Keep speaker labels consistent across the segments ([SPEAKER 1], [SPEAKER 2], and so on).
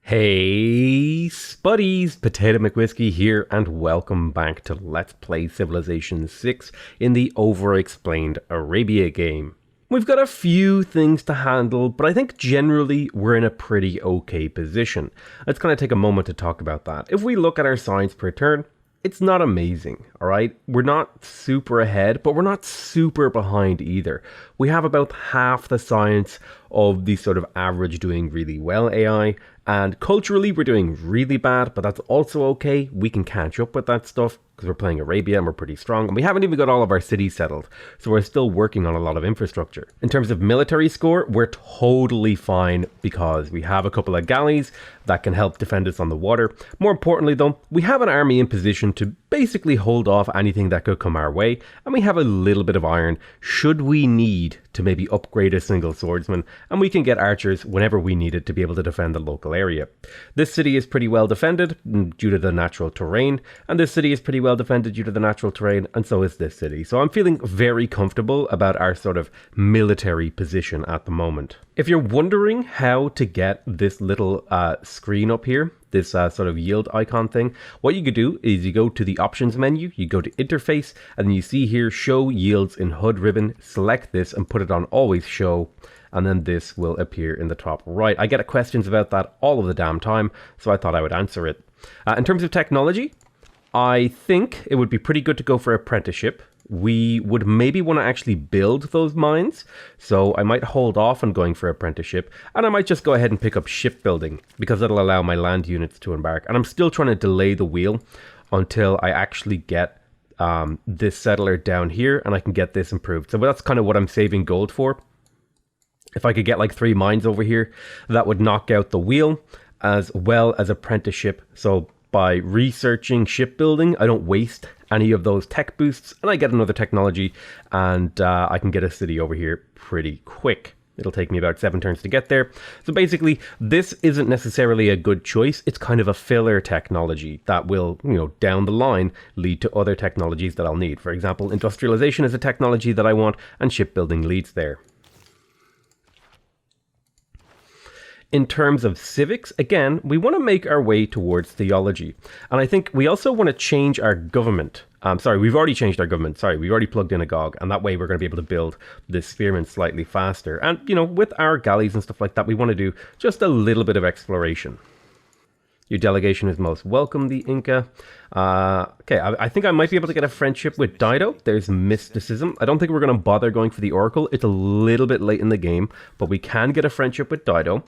[SPEAKER 1] Hey Spuddies, PotatoMcWhiskey here, and welcome back to Let's Play Civilization 6 in the Overexplained Arabia game. We've got a few things to handle, but I think generally we're in a pretty okay position. Let's kind of take a moment to talk about that. If we look at our science per turn, it's not amazing, alright? We're not super ahead, but we're not super behind either. We have about half the science of the sort of average doing really well AI, and culturally we're doing really bad, but that's also okay. We can catch up with that stuff because we're playing Arabia and we're pretty strong, and we haven't even got all of our cities settled, so we're still working on a lot of infrastructure. In terms of military score, we're totally fine because we have a couple of galleys that can help defend us on the water. More importantly though, we have an army in position to basically hold off anything that could come our way, and we have a little bit of iron should we need to maybe upgrade a single swordsman, and we can get archers whenever we need it to be able to defend the local area. This city is pretty well defended due to the natural terrain, and this city is pretty well defended due to the natural terrain, and so is this city. So I'm feeling very comfortable about our sort of military position at the moment. If you're wondering how to get this little screen up here, this sort of yield icon thing, what you could do is you go to the options menu, you go to interface, and then you see here show yields in HUD ribbon, select this and put it on always show, and then this will appear in the top right. I get questions about that all of the damn time, so I thought I would answer it. In terms of technology, I think it would be pretty good to go for apprenticeship. We would maybe want to actually build those mines, so I might hold off on going for apprenticeship, and I might just go ahead and pick up shipbuilding because that'll allow my land units to embark. And I'm still trying to delay the wheel until I actually get this settler down here and I can get this improved. So that's kind of what I'm saving gold for. If I could get like 3 mines over here, that would knock out the wheel as well as apprenticeship. So by researching shipbuilding, I don't waste any of those tech boosts, and I get another technology, and I can get a city over here pretty quick. It'll take me about 7 turns to get there. So basically, this isn't necessarily a good choice. It's kind of a filler technology that will, down the line, lead to other technologies that I'll need. For example, industrialization is a technology that I want, and shipbuilding leads there. In terms of civics, again, we want to make our way towards theology. And I think we also want to change our government. We've already changed our government. We've already plugged in a GOG. And that way we're going to be able to build this spearman slightly faster. And, with our galleys and stuff like that, we want to do just a little bit of exploration. Your delegation is most welcome, the Inca. Okay, I think I might be able to get a friendship with Dido. There's mysticism. I don't think we're going to bother going for the Oracle. It's a little bit late in the game, but we can get a friendship with Dido.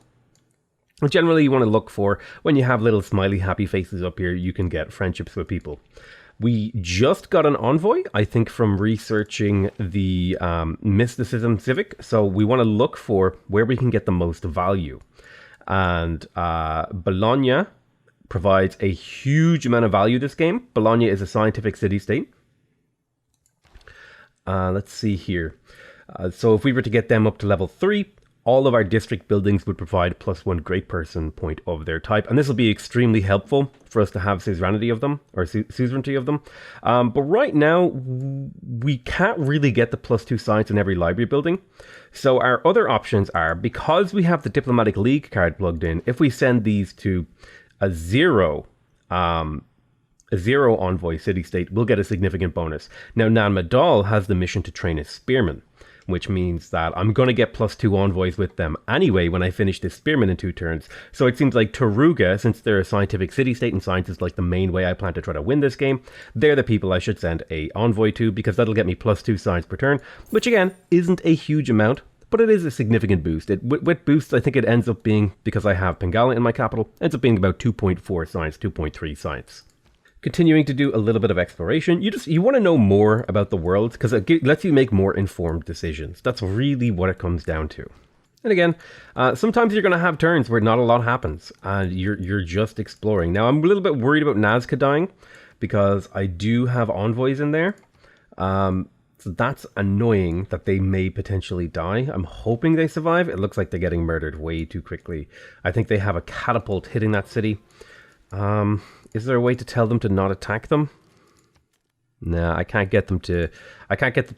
[SPEAKER 1] Generally, you want to look for, when you have little smiley happy faces up here, you can get friendships with people. We just got an envoy, I think, from researching the mysticism civic. So we want to look for where we can get the most value. And Bologna provides a huge amount of value this game. Bologna is a scientific city-state. Let's see here. So if we were to get them up to level 3, all of our district buildings would provide +1 great person point of their type. And this will be extremely helpful for us to have suzerainty of them, or suzerainty of them. But right now, we can't really get the +2 science in every library building. So our other options are, because we have the Diplomatic League card plugged in, if we send these to a 0 envoy city-state, we'll get a significant bonus. Now, Nan Madol has the mission to train a spearman, which means that I'm going to get +2 envoys with them anyway when I finish this spearman in 2 turns. So it seems like Taruga, since they're a scientific city-state and science is like the main way I plan to try to win this game, they're the people I should send a envoy to, because that'll get me +2 science per turn, which again, isn't a huge amount, but it is a significant boost. With boosts, I think it ends up being, because I have Bengala in my capital, ends up being about 2.4 science, 2.3 science. Continuing to do a little bit of exploration. You want to know more about the world because it lets you make more informed decisions. That's really what it comes down to. And again, sometimes you're going to have turns where not a lot happens and you're just exploring. Now, I'm a little bit worried about Nazca dying because I do have envoys in there. So that's annoying that they may potentially die. I'm hoping they survive. It looks like they're getting murdered way too quickly. I think they have a catapult hitting that city. Is there a way to tell them to not attack them? Nah, I can't get them to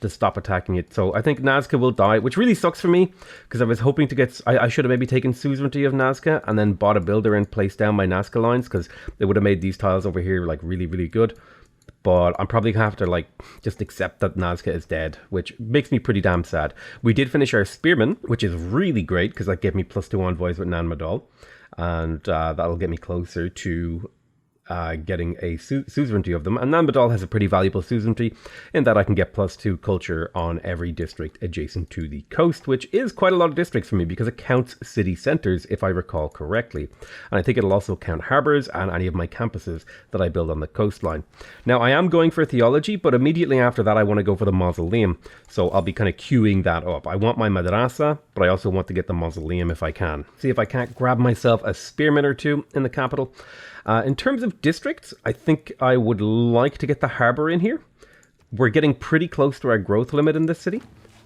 [SPEAKER 1] stop attacking it. So I think Nazca will die, which really sucks for me because I was hoping to get, I should have maybe taken suzerainty of Nazca and then bought a builder and placed down my Nazca lines because they would have made these tiles over here like really, really good. But I'm probably gonna have to like just accept that Nazca is dead, which makes me pretty damn sad. We did finish our Spearmen, which is really great because that gave me +2 envoys with Nan Madol, and that'll get me closer to getting a suzerainty of them. And Nan Madol has a pretty valuable suzerainty in that I can get +2 culture on every district adjacent to the coast, which is quite a lot of districts for me because it counts city centers, if I recall correctly. And I think it'll also count harbors and any of my campuses that I build on the coastline. Now, I am going for theology, but immediately after that, I want to go for the mausoleum. So I'll be kind of queuing that up. I want my madrasa, but I also want to get the mausoleum if I can. See if I can't grab myself a spearman or two in the capital. In terms of districts, I think I would like to get the harbor in here. We're getting pretty close to our growth limit in this city.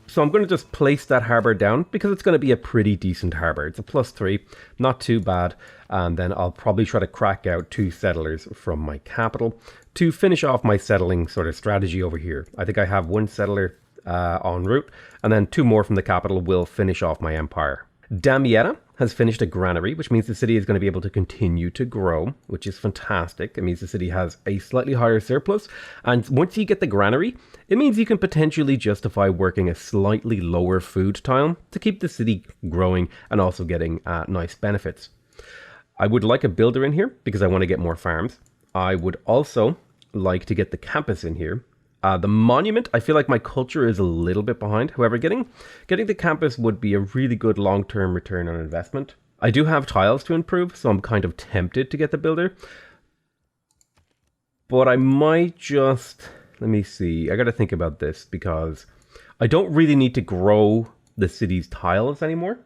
[SPEAKER 1] So I'm going to just place that harbor down because it's going to be a pretty decent harbor. It's a +3, not too bad. And then I'll probably try to crack out 2 settlers from my capital to finish off my settling sort of strategy over here. I think I have 1 settler en route, and then 2 more from the capital will finish off my empire. Damietta has finished a granary, which means the city is going to be able to continue to grow, which is fantastic. It means the city has a slightly higher surplus. And once you get the granary, it means you can potentially justify working a slightly lower food tile to keep the city growing and also getting nice benefits. I would like a builder in here because I want to get more farms. I would also like to get the campus in here. The monument, I feel like my culture is a little bit behind. However, getting the campus would be a really good long-term return on investment. I do have tiles to improve, so I'm kind of tempted to get the builder. But I might just, let me see, I got to think about this because I don't really need to grow the city's tiles anymore.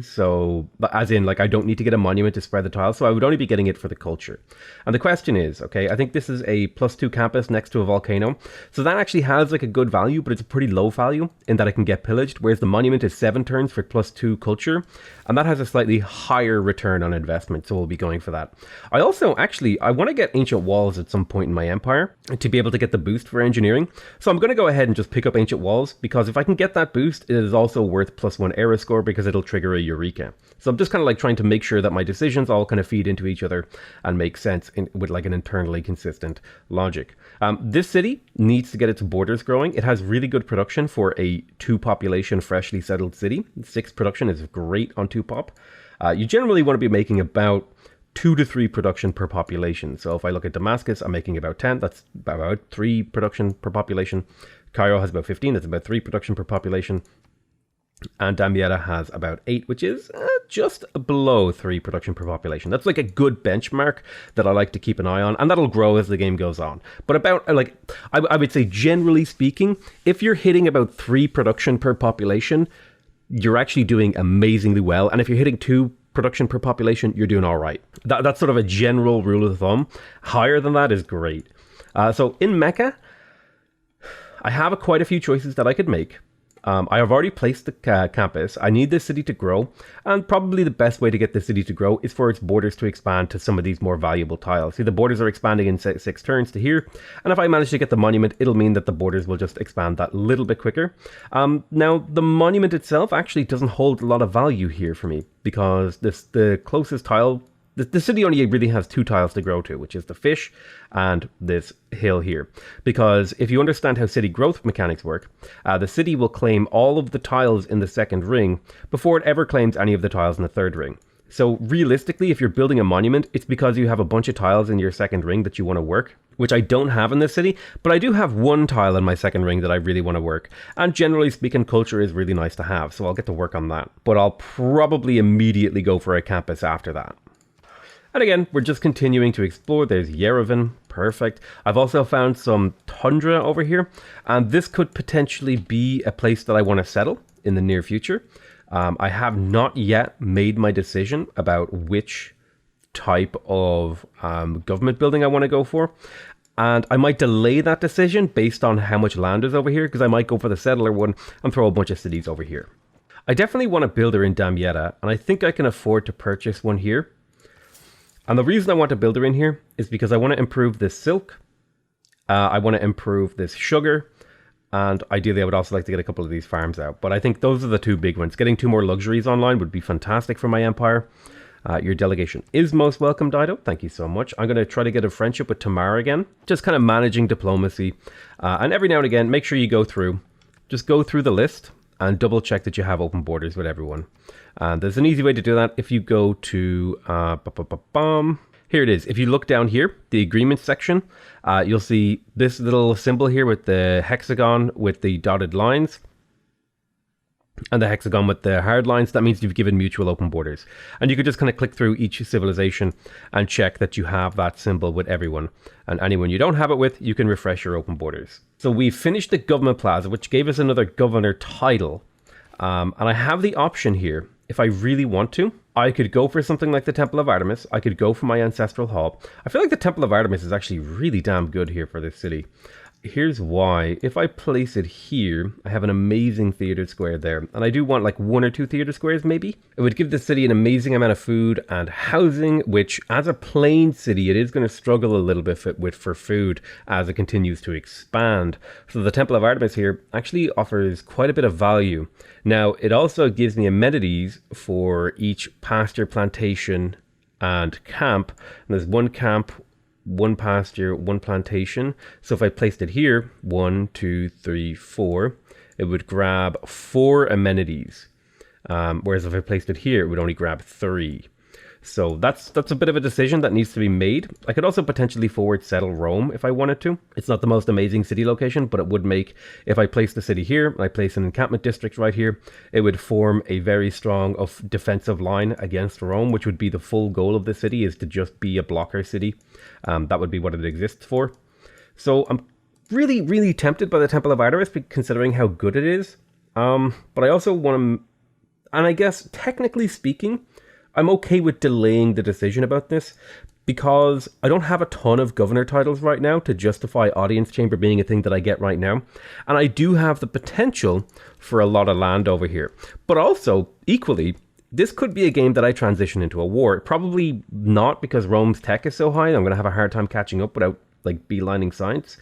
[SPEAKER 1] So, but as in, like, I don't need to get a monument to spread the tiles, so I would only be getting it for the culture. And the question is, okay, I think this is a +2 campus next to a volcano. So that actually has like a good value, but it's a pretty low value in that it can get pillaged, whereas the monument is 7 turns for +2 culture. And that has a slightly higher return on investment, so we'll be going for that. I also, actually, I want to get ancient walls at some point in my empire to be able to get the boost for engineering. So I'm going to go ahead and just pick up ancient walls, because if I can get that boost, it is also worth +1 era score because it'll trigger a Eureka. So I'm just kind of like trying to make sure that my decisions all kind of feed into each other and make sense with like an internally consistent logic. This city needs to get its borders growing. It has really good production for a 2 population freshly settled city. 6 production is great on 2 pop. You generally want to be making about 2 to 3 production per population. So if I look at Damascus, I'm making about 10. That's about 3 production per population. Cairo has about 15. That's about 3 production per population. And Damietta has about 8, which is just below 3 production per population. That's like a good benchmark that I like to keep an eye on, and that'll grow as the game goes on. But about, like, I would say generally speaking, if you're hitting about 3 production per population, you're actually doing amazingly well. And if you're hitting 2 production per population, you're doing all right. That's sort of a general rule of thumb. Higher than that is great. So in Mecca, I have quite a few choices that I could make. I have already placed the campus. I need this city to grow, and probably the best way to get this city to grow is for its borders to expand to some of these more valuable tiles. See, the borders are expanding in 6 turns to here, and if I manage to get the monument, it'll mean that the borders will just expand that little bit quicker. Now, the monument itself actually doesn't hold a lot of value here for me, because the closest tile, the city only really has 2 tiles to grow to, which is the fish and this hill here. Because if you understand how city growth mechanics work, the city will claim all of the tiles in the 2nd ring before it ever claims any of the tiles in the 3rd ring. So realistically, if you're building a monument, it's because you have a bunch of tiles in your 2nd ring that you want to work, which I don't have in this city, but I do have 1 tile in my 2nd ring that I really want to work. And generally speaking, culture is really nice to have, so I'll get to work on that. But I'll probably immediately go for a campus after that. And again, we're just continuing to explore. There's Yerevan, perfect. I've also found some tundra over here, and this could potentially be a place that I want to settle in the near future. I have not yet made my decision about which type of government building I want to go for. And I might delay that decision based on how much land is over here, because I might go for the settler one and throw a bunch of cities over here. I definitely want a builder in Damietta, and I think I can afford to purchase one here. And the reason I want a builder in here is because I want to improve this silk I want to improve this sugar. And ideally, I would also like to get a couple of these farms out. But I think those are the two big ones. Getting 2 more luxuries online would be fantastic for my empire. Your delegation is most welcome, Dido. Thank you so much. I'm going to try to get a friendship with Tamar again. Just kind of managing diplomacy. And every now and again, make sure you go through. Just go through the list and double check that you have open borders with everyone. And there's an easy way to do that. If you go to... Here it is. If you look down here, the agreement section, you'll see this little symbol here with the hexagon with the dotted lines and the hexagon with the hard lines. That means you've given mutual open borders. And you could just kind of click through each civilization and check that you have that symbol with everyone. And anyone you don't have it with, you can refresh your open borders. So we've finished the government plaza, which gave us another governor title. And I have the option here, if I really want to, I could go for something like the Temple of Artemis. I could go for my ancestral hall. I feel like the Temple of Artemis is actually really damn good here for this city. Here's why. If I place it here, I have an amazing theater square there. And I do want like 1 or 2 theater squares maybe. It would give the city an amazing amount of food and housing, which as a plain city, it is going to struggle a little bit for food as it continues to expand. So the Temple of Artemis here actually offers quite a bit of value. Now, it also gives me amenities for each pasture, plantation, and camp. And there's 1 camp, 1 pasture, 1 plantation. So if I placed it here, 1, 2, 3, 4, it would grab 4 amenities. Whereas if I placed it here, it would only grab 3. So that's a bit of a decision that needs to be made. I could also potentially forward settle Rome if I wanted to. It's not the most amazing city location, but it would make, if I place the city here, I place an encampment district right here, it would form a very strong defensive line against Rome, which would be the full goal of the city, is to just be a blocker city. That would be what it exists for. So I'm really, really tempted by the Temple of Artemis, considering how good it is. But I also want to, and I guess technically speaking, I'm okay with delaying the decision about this because I don't have a ton of governor titles right now to justify audience chamber being a thing that I get right now. And I do have the potential for a lot of land over here. But also, equally, this could be a game that I transition into a war. Probably not, because Rome's tech is so high. I'm going to have a hard time catching up without like beelining science.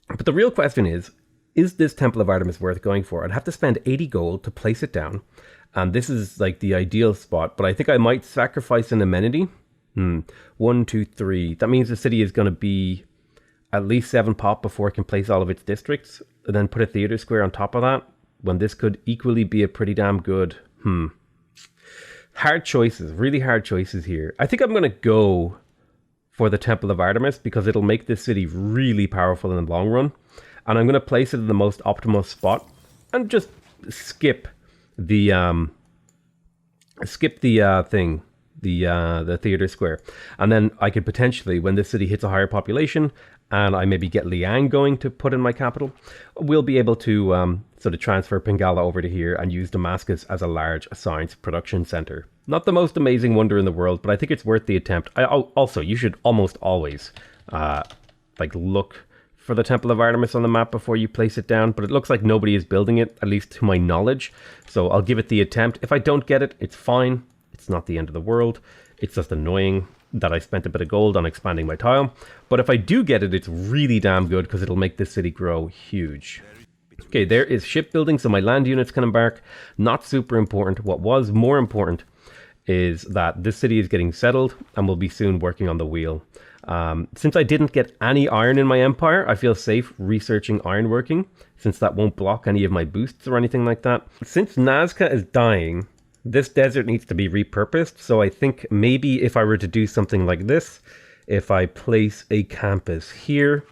[SPEAKER 1] But the real question is this Temple of Artemis worth going for? I'd have to spend 80 gold to place it down. And this is like the ideal spot, but I think I might sacrifice an amenity. 1, 2, 3. That means the city is going to be at least 7 pop before it can place all of its districts. And then put a theater square on top of that, when this could equally be a pretty damn good... Hard choices, really hard choices here. I think I'm going to go for the Temple of Artemis because it'll make this city really powerful in the long run. And I'm going to place it in the most optimal spot and just skip the theater square. And then I could potentially, when this city hits a higher population and I maybe get Liang going to put in my capital, we'll be able to sort of transfer Pingala over to here and use Damascus as a large science production center. Not the most amazing wonder in the world, but I think it's worth the attempt. Also, you should almost always look for the Temple of Artemis on the map before you place it down, but it looks like nobody is building it, at least to my knowledge. So I'll give it the attempt. If I don't get it, it's fine. It's not the end of the world. It's just annoying that I spent a bit of gold on expanding my tile. But if I do get it, it's really damn good because it'll make this city grow huge. Okay, there is shipbuilding, so my land units can embark. Not super important. What was more important is that this city is getting settled and will be soon working on the wheel. Since I didn't get any iron in my empire, I feel safe researching ironworking, since that won't block any of my boosts or anything like that. Since Nazca is dying, this desert needs to be repurposed, so I think maybe if I were to do something like this, if I place a campus here,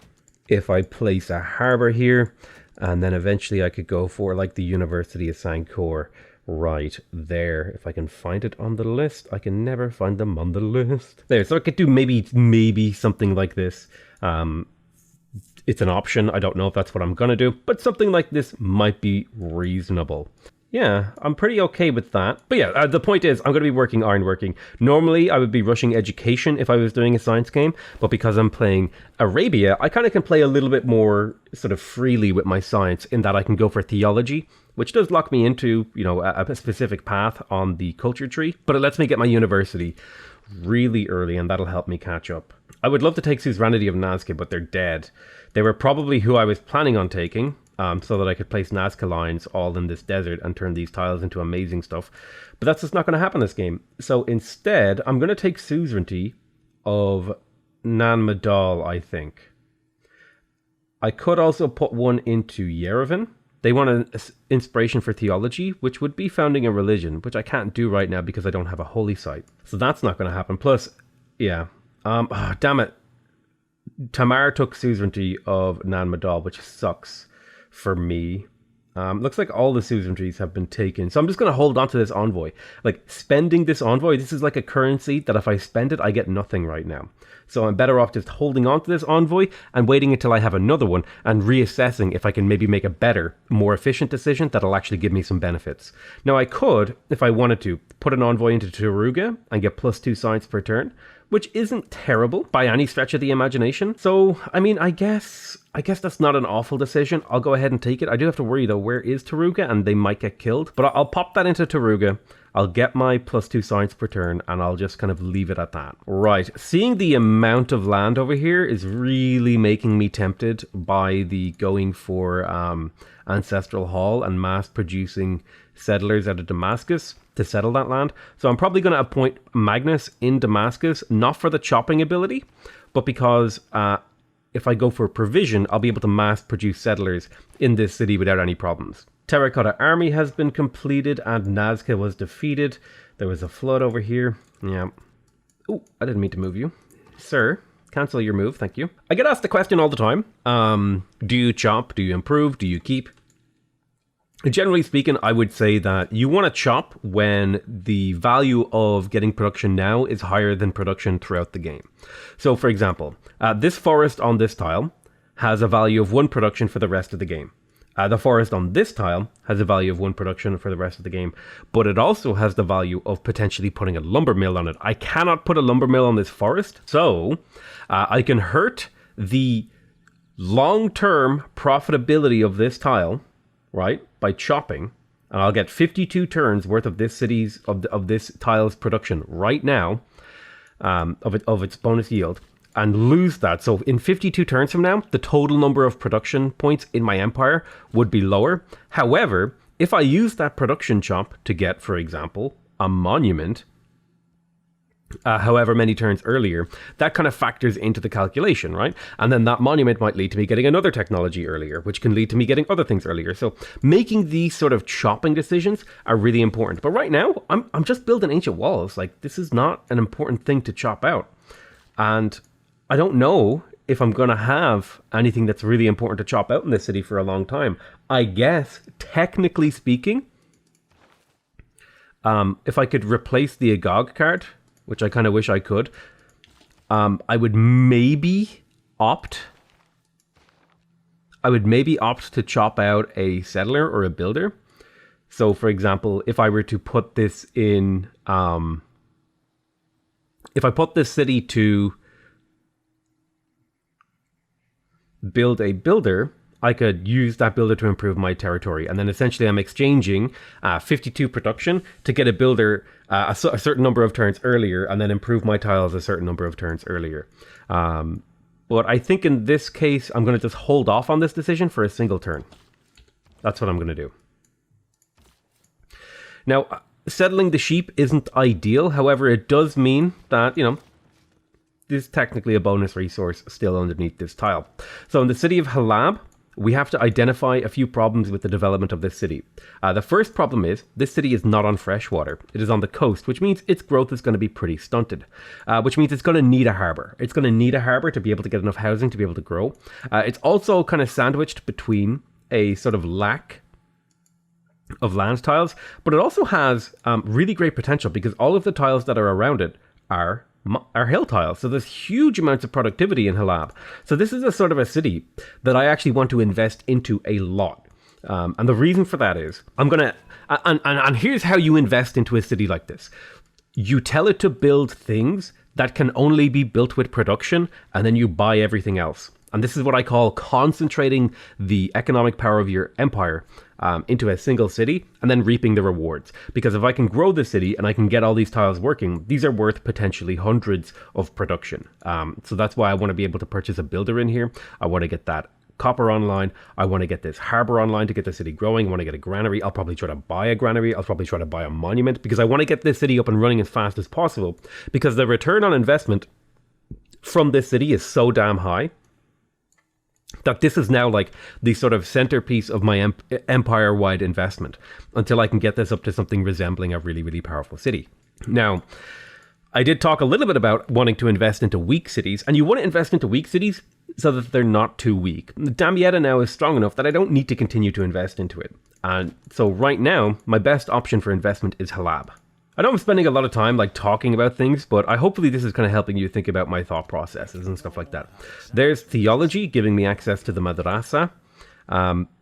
[SPEAKER 1] if I place a harbor here, and then eventually I could go for like the University of Sankor right there. If I can find it on the list. I can never find them on the list. There, so I could do maybe something like this. It's an option. I don't know if that's what I'm gonna do, but something like this might be reasonable. Yeah, I'm pretty okay with that. But yeah, the point is, I'm going to be working ironworking. Normally, I would be rushing education if I was doing a science game, but because I'm playing Arabia, I kind of can play a little bit more sort of freely with my science, in that I can go for theology, which does lock me into, you know, a specific path on the culture tree, but it lets me get my university really early, and that'll help me catch up. I would love to take Suzerainty of Nazca, but they're dead. They were probably who I was planning on taking, so that I could place Nazca lines all in this desert and turn these tiles into amazing stuff. But that's just not going to happen this game. So instead, I'm going to take Suzerainty of Nan Madol, I think. I could also put one into Yerevan. They want an inspiration for theology, which would be founding a religion, which I can't do right now because I don't have a holy site. So that's not going to happen. Plus, yeah. Damn it. Tamar took Suzerainty of Nan Madol, which sucks for me. Looks like all the suzerainties have been taken. So I'm just going to hold on to this envoy. Like, spending this envoy, this is like a currency that if I spend it, I get nothing right now. So I'm better off just holding on to this envoy and waiting until I have another one and reassessing if I can maybe make a better, more efficient decision that'll actually give me some benefits. Now, I could, if I wanted to, put an envoy into Taruga and get +2 science per turn, which isn't terrible by any stretch of the imagination. So, I mean, I guess that's not an awful decision. I'll go ahead and take it. I do have to worry, though, where is Taruga? And they might get killed. But I'll pop that into Taruga. I'll get my +2 science per turn, and I'll just kind of leave it at that. Right. Seeing the amount of land over here is really making me tempted by the going for Ancestral Hall and mass-producing settlers out of Damascus to settle that land. So I'm probably going to appoint Magnus in Damascus, not for the chopping ability, but because if I go for provision, I'll be able to mass produce settlers in this city without any problems. Terracotta Army has been completed and Nazca was defeated. There was a flood over here. Yeah. Oh, I didn't mean to move you. Sir, cancel your move, thank you. I get asked the question all the time. Do you chop? Do you improve? Do you keep? Generally speaking, I would say that you want to chop when the value of getting production now is higher than production throughout the game. So, for example, this forest on this tile has a value of 1 production for the rest of the game. The forest on this tile has a value of 1 production for the rest of the game, but it also has the value of potentially putting a lumber mill on it. I cannot put a lumber mill on this forest, so I can hurt the long-term profitability of this tile, right, by chopping, and I'll get 52 turns worth of this city's of this tile's production right now, of its bonus yield, and lose that. So in 52 turns from now, the total number of production points in my empire would be lower. However, if I use that production chop to get, for example, a monument, however many turns earlier, that kind of factors into the calculation, right? And then that monument might lead to me getting another technology earlier, which can lead to me getting other things earlier. So making these sort of chopping decisions are really important. But right now, I'm just building ancient walls. Like, this is not an important thing to chop out. And I don't know if I'm going to have anything that's really important to chop out in this city for a long time. I guess, technically speaking, if I could replace the Agog card, which I kind of wish I could, I would maybe opt to chop out a settler or a builder. So, for example, if I were to put this in, if I put this city to build a builder, I could use that builder to improve my territory. And then essentially I'm exchanging 52 production to get a builder a certain number of turns earlier and then improve my tiles a certain number of turns earlier. But I think in this case, I'm going to just hold off on this decision for a single turn. That's what I'm going to do. Now, settling the sheep isn't ideal. However, it does mean that, there's technically a bonus resource still underneath this tile. So in the city of Halab, we have to identify a few problems with the development of this city. The first problem is this city is not on fresh water. It is on the coast, which means its growth is going to be pretty stunted, which means it's going to need a harbor. It's going to need a harbor to be able to get enough housing to be able to grow. It's also kind of sandwiched between a sort of lack of land tiles, but it also has really great potential because all of the tiles that are around it are hill tiles. So there's huge amounts of productivity in Halab. So this is a sort of a city that I actually want to invest into a lot. And the reason for that is and here's how you invest into a city like this. You tell it to build things that can only be built with production, and then you buy everything else. And this is what I call concentrating the economic power of your empire into a single city and then reaping the rewards. Because if I can grow the city and I can get all these tiles working, these are worth potentially hundreds of production. So that's why I want to be able to purchase a builder in here. I want to get that copper online. I want to get this harbor online to get the city growing. I want to get a granary. I'll probably try to buy a granary. I'll probably try to buy a monument because I want to get this city up and running as fast as possible, because the return on investment from this city is so damn high that this is now like the sort of centerpiece of my empire-wide investment until I can get this up to something resembling a really, really powerful city. Now, I did talk a little bit about wanting to invest into weak cities, and you want to invest into weak cities so that they're not too weak. Damietta now is strong enough that I don't need to continue to invest into it. And so right now, my best option for investment is Halab. I know I'm spending a lot of time like talking about things, but hopefully this is kind of helping you think about my thought processes and stuff like that. There's theology, giving me access to the madrasa.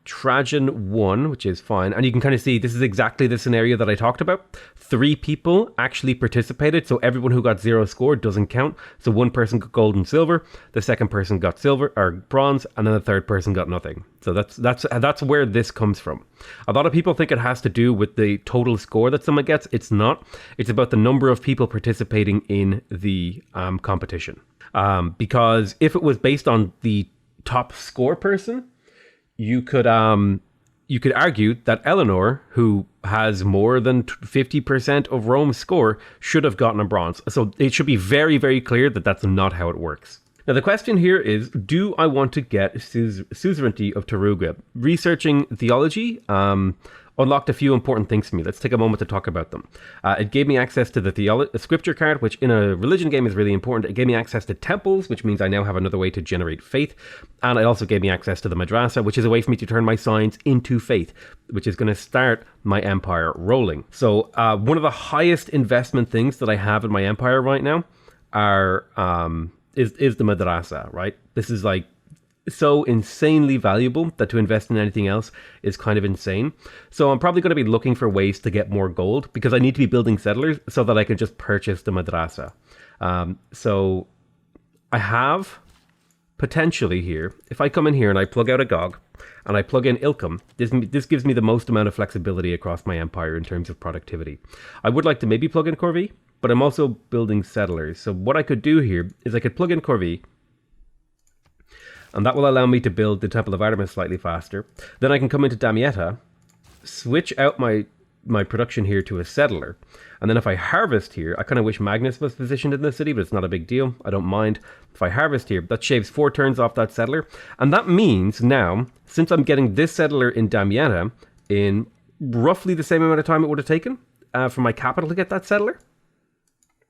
[SPEAKER 1] Trajan 1, which is fine. And you can kind of see this is exactly the scenario that I talked about. 3 people actually participated, so everyone who got 0 score doesn't count. So one person got gold and silver, the second person got silver or bronze, and then the third person got nothing. So that's where this comes from. A lot of people think it has to do with the total score that someone gets. It's not. It's about the number of people participating in the competition. Because if it was based on the top score person, you could argue that Eleanor, who has more than 50% of Rome's score, should have gotten a bronze. So it should be very, very clear that that's not how it works. Now, the question here is, do I want to get suzerainty of Taruga? Researching theology unlocked a few important things for me. Let's take a moment to talk about them. It gave me access to the scripture card, which in a religion game is really important. It gave me access to temples, which means I now have another way to generate faith. And it also gave me access to the madrasa, which is a way for me to turn my science into faith, which is going to start my empire rolling. So one of the highest investment things that I have in my empire right now is the madrasa, right? This is like so insanely valuable that to invest in anything else is kind of insane. So I'm probably going to be looking for ways to get more gold because I need to be building settlers so that I can just purchase the madrasa. So I have potentially here, if I come in here and I plug out a Gog and I plug in Ilkham, this gives me the most amount of flexibility across my empire in terms of productivity. I would like to maybe plug in Corvée, but I'm also building settlers. So what I could do here is I could plug in Corvée, and that will allow me to build the Temple of Artemis slightly faster. Then I can come into Damietta, switch out my production here to a settler. And then if I harvest here, I kind of wish Magnus was positioned in the city, but it's not a big deal. I don't mind. If I harvest here, that shaves 4 turns off that settler. And that means now, since I'm getting this settler in Damietta in roughly the same amount of time it would have taken for my capital to get that settler,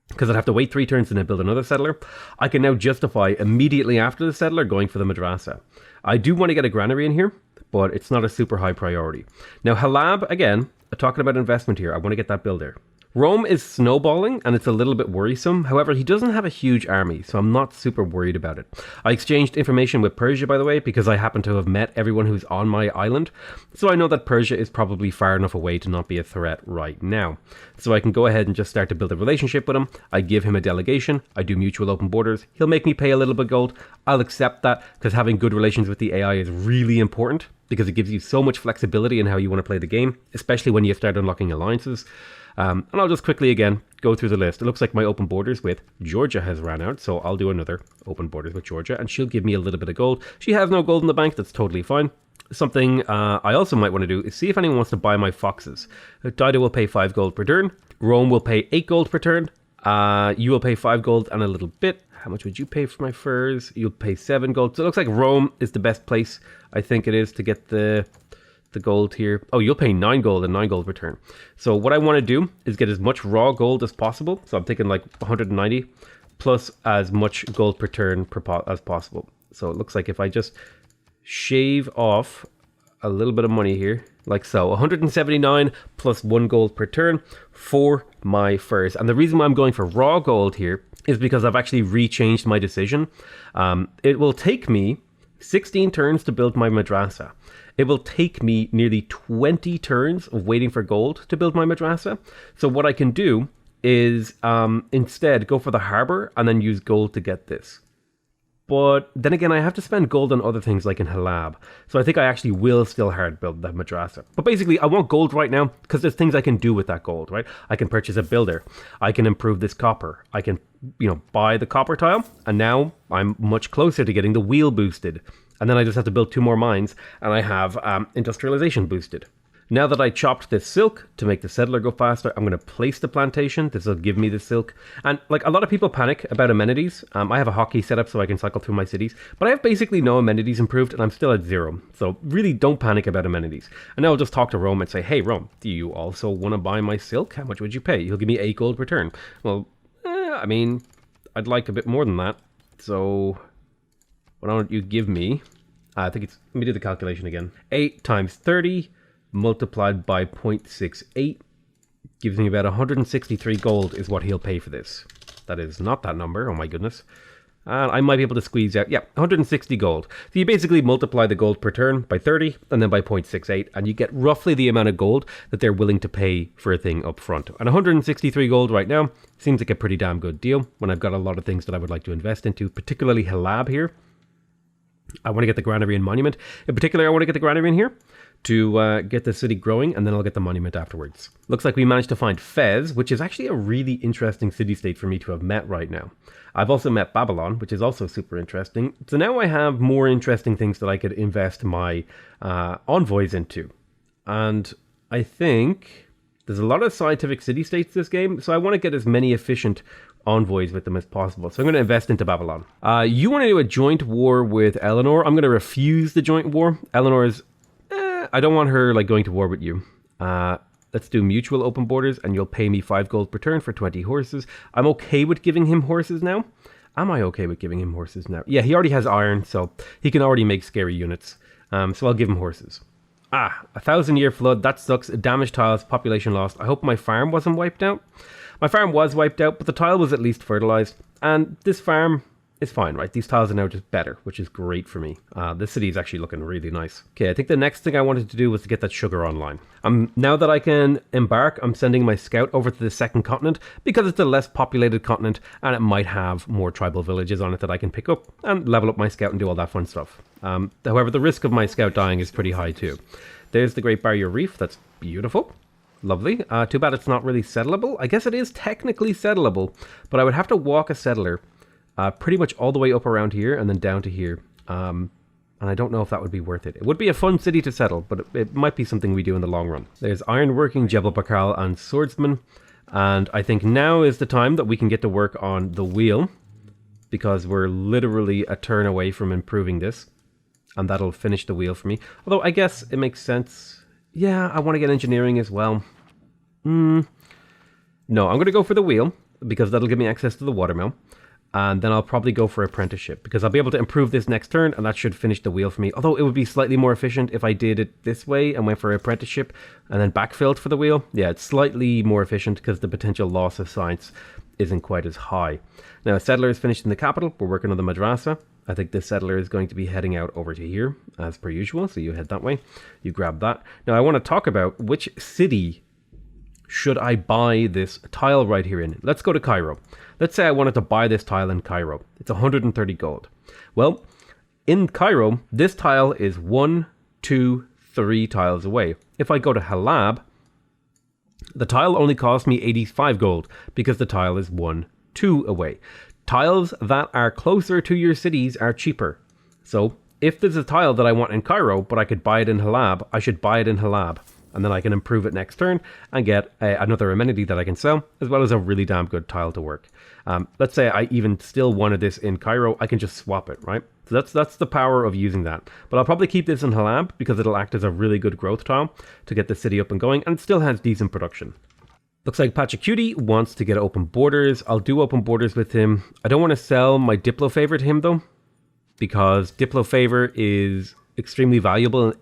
[SPEAKER 1] because I'd have to wait 3 turns and then build another settler, I can now justify immediately after the settler going for the madrasa. I do want to get a granary in here, but it's not a super high priority. Now Halab, again, talking about investment here, I want to get that builder. Rome is snowballing and it's a little bit worrisome. However, he doesn't have a huge army, so I'm not super worried about it. I exchanged information with Persia, by the way, because I happen to have met everyone who's on my island. So I know that Persia is probably far enough away to not be a threat right now. So I can go ahead and just start to build a relationship with him. I give him a delegation. I do mutual open borders. He'll make me pay a little bit of gold. I'll accept that because having good relations with the AI is really important because it gives you so much flexibility in how you want to play the game, especially when you start unlocking alliances. And I'll just quickly again go through the list. It looks like my open borders with Georgia has ran out, so I'll do another open borders with Georgia, and she'll give me a little bit of gold. She has no gold in the bank, that's totally fine. Something I also might want to do is see if anyone wants to buy my foxes. Dido will pay 5 gold per turn. Rome will pay 8 gold per turn. You will pay 5 gold and a little bit. How much would you pay for my furs? You'll pay 7 gold. So it looks like Rome is the best place, I think it is, to get the gold here. Oh, you'll pay 9 gold and 9 gold per turn. So what I want to do is get as much raw gold as possible. So I'm thinking like 190 plus as much gold per turn as possible. So it looks like if I just shave off a little bit of money here, like so, 179 plus 1 gold per turn for my furs. And the reason why I'm going for raw gold here is because I've actually rechanged my decision. It will take me 16 turns to build my madrasa. It will take me nearly 20 turns of waiting for gold to build my madrasa. So what I can do is instead go for the harbor and then use gold to get this. But then again, I have to spend gold on other things like in Halab. So I think I actually will still hard build that madrasa. But basically, I want gold right now because there's things I can do with that gold, right? I can purchase a builder. I can improve this copper. I can, buy the copper tile. And now I'm much closer to getting the wheel boosted. And then I just have to build 2 more mines and I have industrialization boosted. Now that I chopped this silk to make the settler go faster, I'm going to place the plantation. This will give me the silk. And like a lot of people panic about amenities. I have a hotkey set up so I can cycle through my cities. But I have basically no amenities improved and I'm still at 0. So really don't panic about amenities. And now I'll just talk to Rome and say, hey Rome, do you also want to buy my silk? How much would you pay? He'll give me 8 gold per turn. Well, I'd like a bit more than that. So why don't you give me, let me do the calculation again. 8 times 30 multiplied by 0.68 gives me about 163 gold is what he'll pay for this. That is not that number, oh my goodness. And I might be able to squeeze out, 160 gold. So you basically multiply the gold per turn by 30 and then by 0.68 and you get roughly the amount of gold that they're willing to pay for a thing up front. And 163 gold right now seems like a pretty damn good deal when I've got a lot of things that I would like to invest into, particularly Halab here. I want to get the Granarian Monument. In particular, I want to get the Granarian here to get the city growing, and then I'll get the monument afterwards. Looks like we managed to find Fez, which is actually a really interesting city-state for me to have met right now. I've also met Babylon, which is also super interesting. So now I have more interesting things that I could invest my envoys into. And I think there's a lot of scientific city-states this game, so I want to get as many efficient envoys with them as possible. So I'm going to invest into Babylon. You want to do a joint war with Eleanor. I'm going to refuse the joint war. Eleanor's I don't want her going to war with you. Let's do mutual open borders and you'll pay me 5 gold per turn for 20 horses. I'm okay with giving him horses now. Am I okay with giving him horses now? Yeah, he already has iron, so he can already make scary units. So I'll give him horses. 1,000-year flood. That sucks. Damaged tiles, population lost. I hope my farm wasn't wiped out. My farm was wiped out, but the tile was at least fertilized. And this farm is fine, right? These tiles are now just better, which is great for me. This city is actually looking really nice. Okay, I think the next thing I wanted to do was to get that sugar online. Now that I can embark, I'm sending my scout over to the second continent because it's a less populated continent and it might have more tribal villages on it that I can pick up and level up my scout and do all that fun stuff. However, the risk of my scout dying is pretty high too. There's the Great Barrier Reef. That's beautiful. Lovely. Too bad it's not really settleable. I guess it is technically settleable, but I would have to walk a settler pretty much all the way up around here and then down to here. And I don't know if that would be worth it. It would be a fun city to settle, but it might be something we do in the long run. There's ironworking, Jebel Bakal, and swordsman. And I think now is the time that we can get to work on the wheel, because we're literally a turn away from improving this. And that'll finish the wheel for me. Although I guess it makes sense. Yeah, I want to get engineering as well. No, I'm going to go for the wheel, because that'll give me access to the watermill. And then I'll probably go for apprenticeship, because I'll be able to improve this next turn, and that should finish the wheel for me. Although it would be slightly more efficient if I did it this way and went for apprenticeship and then backfilled for the wheel. Yeah, it's slightly more efficient because the potential loss of science isn't quite as high. Now, a settler is finished in the capital. We're working on the madrasa. I think this settler is going to be heading out over to here, as per usual. So you head that way. You grab that. Now, I want to talk about which city should I buy this tile right here in. Let's go to Cairo. Let's say I wanted to buy this tile in Cairo. It's 130 gold. Well, in Cairo, this tile is 1, 2, 3 tiles away. If I go to Halab, the tile only costs me 85 gold because the tile is 1, 2 away. Tiles that are closer to your cities are cheaper. So if there's a tile that I want in Cairo, but I could buy it in Halab, I should buy it in Halab. And then I can improve it next turn and get another amenity that I can sell, as well as a really damn good tile to work. Let's say I even still wanted this in Cairo, I can just swap it, right? So that's the power of using that. But I'll probably keep this in Halab because it'll act as a really good growth tile to get the city up and going, and it still has decent production. Looks like Pachacuti wants to get open borders. I'll do open borders with him. I don't want to sell my Diplo favor to him though, because Diplo favor is extremely valuable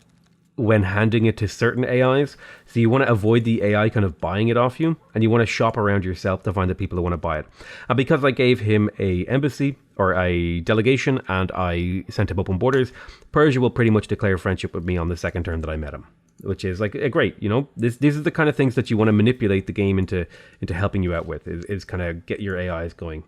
[SPEAKER 1] when handing it to certain AIs. So you want to avoid the AI kind of buying it off you, and you want to shop around yourself to find the people who want to buy it. And because I gave him a embassy or a delegation and I sent him open borders, Persia will pretty much declare friendship with me on the second turn that I met him, which is like great. You know, these are the kind of things that you want to manipulate the game into helping you out with, is kind of get your AIs going.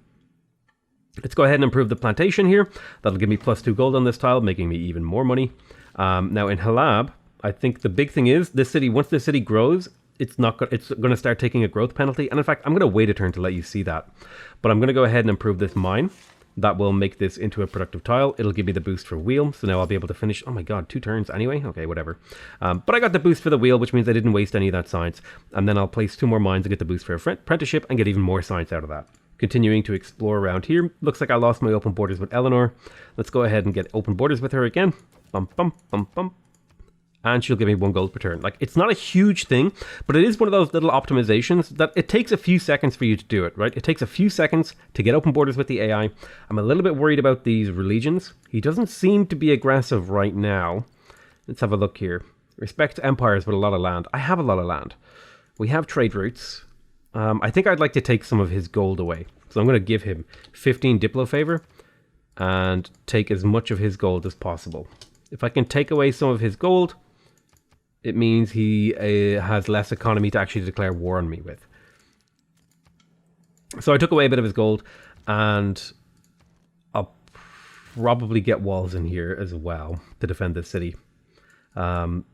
[SPEAKER 1] Let's go ahead and improve the plantation here. That'll give me +2 gold on this tile, making me even more money. Now in Halab, I think the big thing is this city, once this city grows, it's going to start taking a growth penalty. And in fact, I'm going to wait a turn to let you see that. But I'm going to go ahead and improve this mine. That will make this into a productive tile. It'll give me the boost for wheel. So now I'll be able to finish. Oh my god, 2 turns anyway? Okay, whatever. But I got the boost for the wheel, which means I didn't waste any of that science. And then I'll place 2 more mines to get the boost for apprenticeship and get even more science out of that. Continuing to explore around here. Looks like I lost my open borders with Eleanor. Let's go ahead and get open borders with her again. Bum, bum, bum, bum. And she'll give me 1 gold per turn. Like, it's not a huge thing, but it is one of those little optimizations that it takes a few seconds for you to do it, right? It takes a few seconds to get open borders with the AI. I'm a little bit worried about these religions. He doesn't seem to be aggressive right now. Let's have a look here. Respect empires with a lot of land. I have a lot of land. We have trade routes. I think I'd like to take some of his gold away. So I'm going to give him 15 Diplo favor and take as much of his gold as possible. If I can take away some of his gold, it means he has less economy to actually declare war on me with. So I took away a bit of his gold, and I'll probably get walls in here as well to defend this city. And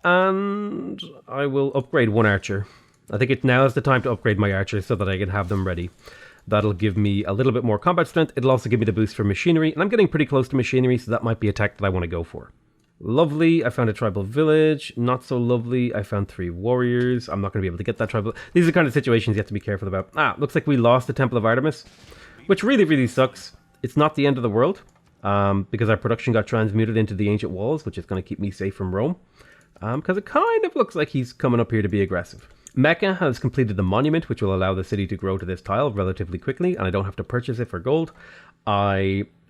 [SPEAKER 1] I will upgrade 1 archer. I think now is the time to upgrade my archers so that I can have them ready. That'll give me a little bit more combat strength. It'll also give me the boost for machinery, and I'm getting pretty close to machinery, so that might be a tech that I want to go for. Lovely, I found a tribal village. Not so lovely, I found 3 warriors. I'm not going to be able to get that tribal. These are the kind of situations you have to be careful about. Looks like we lost the Temple of Artemis, which really, really sucks. It's not the end of the world, because our production got transmuted into the ancient walls, which is going to keep me safe from Rome, because it kind of looks like he's coming up here to be aggressive. Mecca has completed the monument, which will allow the city to grow to this tile relatively quickly, and I don't have to purchase it for gold.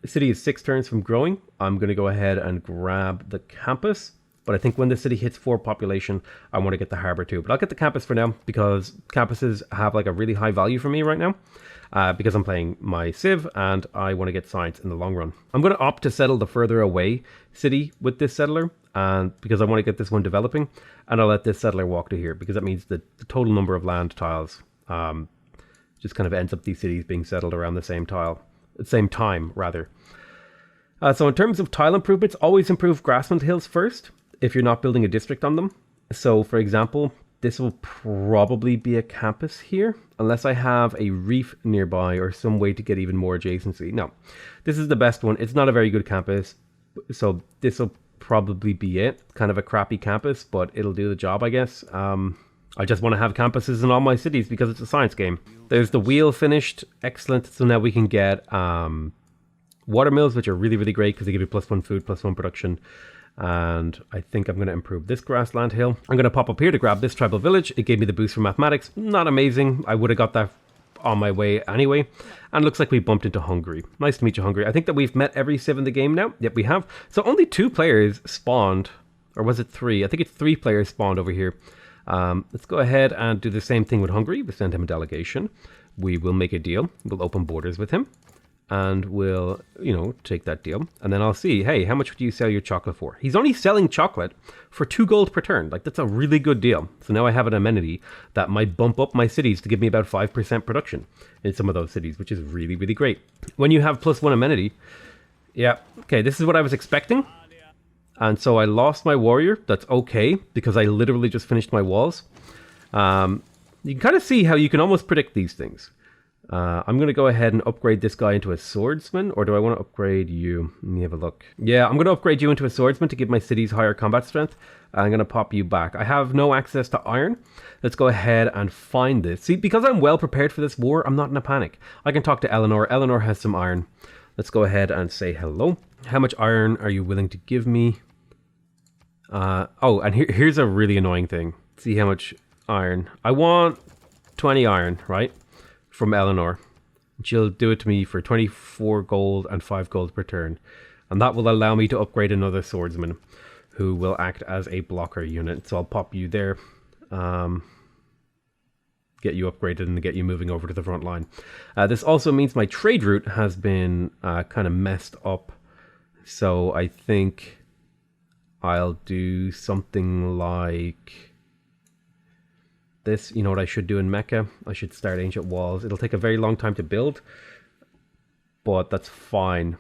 [SPEAKER 1] The city is 6 turns from growing. I'm going to go ahead and grab the campus. But I think when the city hits 4 population, I want to get the harbor too. But I'll get the campus for now because campuses have like a really high value for me right now. Because I'm playing my Civ and I want to get science in the long run. I'm going to opt to settle the further away city with this settler. And because I want to get this one developing. And I'll let this settler walk to here. Because that means the total number of land tiles just kind of ends up these cities being settled around the same time, rather. So in terms of tile improvements, always improve grassland hills first if you're not building a district on them. So for example, this will probably be a campus here, unless I have a reef nearby or some way to get even more adjacency. No, this is the best one. It's not a very good campus, so this will probably be it. Kind of a crappy campus, but it'll do the job, I guess. I just want to have campuses in all my cities because it's a science game. There's the wheel finished. Excellent. So now we can get water mills, which are really, really great because they give you +1 food, +1 production. And I think I'm going to improve this grassland hill. I'm going to pop up here to grab this tribal village. It gave me the boost for mathematics. Not amazing. I would have got that on my way anyway. And looks like we bumped into Hungary. Nice to meet you, Hungary. I think that we've met every civ in the game now. Yep, we have. So only 2 players spawned. Or was it 3? I think it's 3 players spawned over here. Let's go ahead and do the same thing with Hungary. We'll send him a delegation. We will make a deal. We'll open borders with him. And we'll, take that deal. And then I'll see, hey, how much would you sell your chocolate for? He's only selling chocolate for 2 gold per turn. Like, that's a really good deal. So now I have an amenity that might bump up my cities to give me about 5% production in some of those cities, which is really, really great. When you have +1 amenity, yeah, okay, this is what I was expecting. And so I lost my warrior. That's okay, because I literally just finished my walls. You can kind of see how you can almost predict these things. I'm going to go ahead and upgrade this guy into a swordsman, or do I want to upgrade you? Let me have a look. Yeah, I'm going to upgrade you into a swordsman to give my cities higher combat strength. I'm going to pop you back. I have no access to iron. Let's go ahead and find this. See, because I'm well prepared for this war, I'm not in a panic. I can talk to Eleanor. Eleanor has some iron. Let's go ahead and say hello. How much iron are you willing to give me? Oh, and here's a really annoying thing. See how much iron. I want 20 iron, right? From Eleanor. She'll do it to me for 24 gold and 5 gold per turn. And that will allow me to upgrade another swordsman who will act as a blocker unit. So I'll pop you there. Get you upgraded and get you moving over to the front line. This also means my trade route has been kind of messed up. So I think I'll do something like this. You know what I should do in Mecca? I should start ancient walls. It'll take a very long time to build. but that's fine.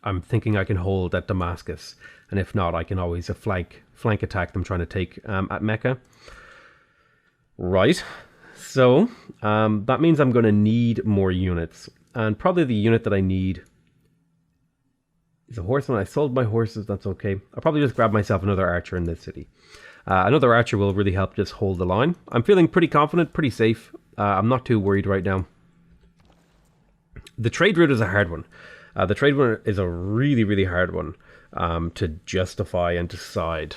[SPEAKER 1] I'm thinking I can hold at Damascus, and if not, I can always flank attack them trying to take at Mecca. Right, so that means I'm going to need more units, and probably the unit that I need is a horseman. I sold my horses, that's okay. I'll probably just grab myself another archer in this city. Another archer will really help just hold the line. I'm feeling pretty confident, pretty safe. I'm not too worried right now. The trade route is a hard one. The trade route is a really, really hard one to justify and decide.